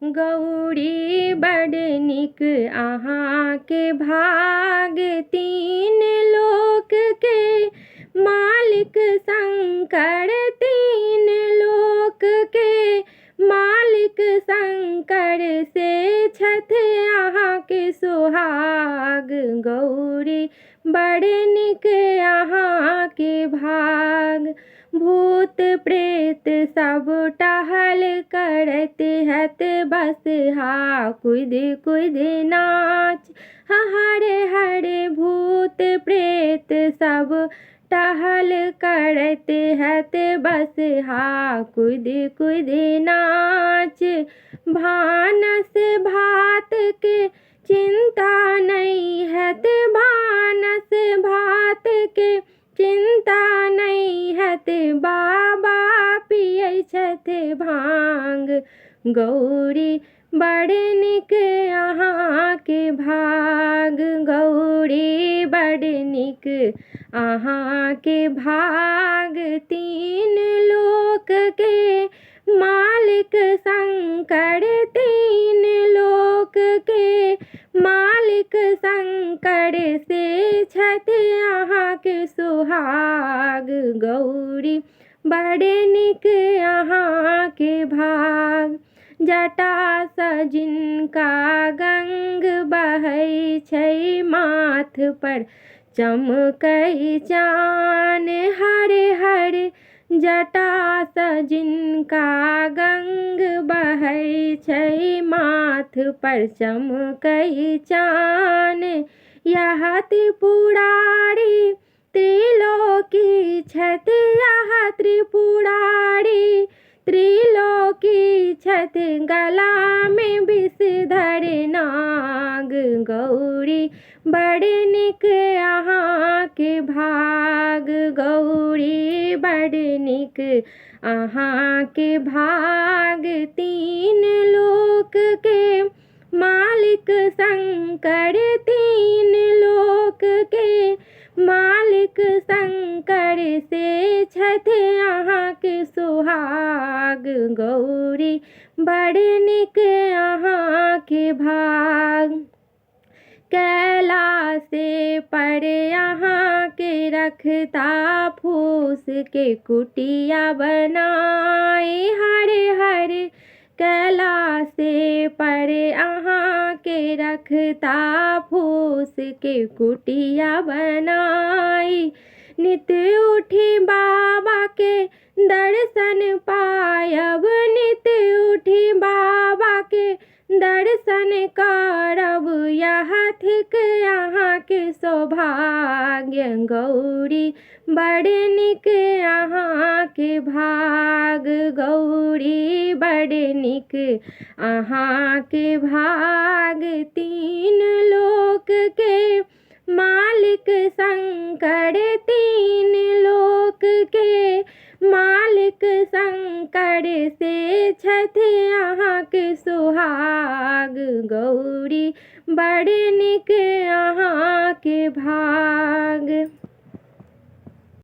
गौरी बड़ नीक अहाँ के भाग, तीन लोक के मालिक शंकर, तीन लोक के मालिक शंकर से छथ अहाँ के सुहाग। गौरी बड़ नीक अहाँ के भाग, भूत प्रेत सब टहल करत हत बसहा, कुद कुद नाच हरे हरे। भूत प्रेत सब टहल करत हत बसहा, कुद कुद नाच। भानस भात के चिंता नहीं हत, भानस भात के चिंता नहीं हत, बाबा पियै छथ भांग। गौरी बड़ नीक अहाँ के भाग, गौरी बड़ नीक अहाँ के भाग, तीन लोक के मालिक शंकर, तीन लोक के मालिक शंकर से छथ अहाँ के सुहाग। गौरी बड़ नीक अहाँ के भाग, जटा सँ जिनका गंग बहै छै, माथ पर चमकै चान हरे हरे। जटा सँ जिनका गंग बहै छै, माथ पर चमकै चान। यह त्रिपुरारी त्रिलोकी छथ, यह त्रिपुरारी त्रिलोकी छथ, गला में विषधर नाग। गौरी बड़ नीक अहाँ के भाग, गौरी बड़ नीक अहाँ के भाग, तीन लोक के मालिक शंकर, तीन लोक के मालिक शंकर से छथ अहाँ के सुहाग। गौरी बड़ नीक अहाँ के भाग, कैलासे पर अहाँ के रखता फूस के कुटिया बनाए हरे हरे। कैलासे पर अहाँ के रखता फूस के कुटिया बनाई। नित उठी बाबा के दर्शन पायब, नित उठी बाबा के दर्शन करब, यह थिक अहाँ के सौभाग्य। गौरी बड़ नीक अहाँ के भाग, गौरी बड़ नीक अहाँ के भाग, तीन लोक के मालिक शंकर,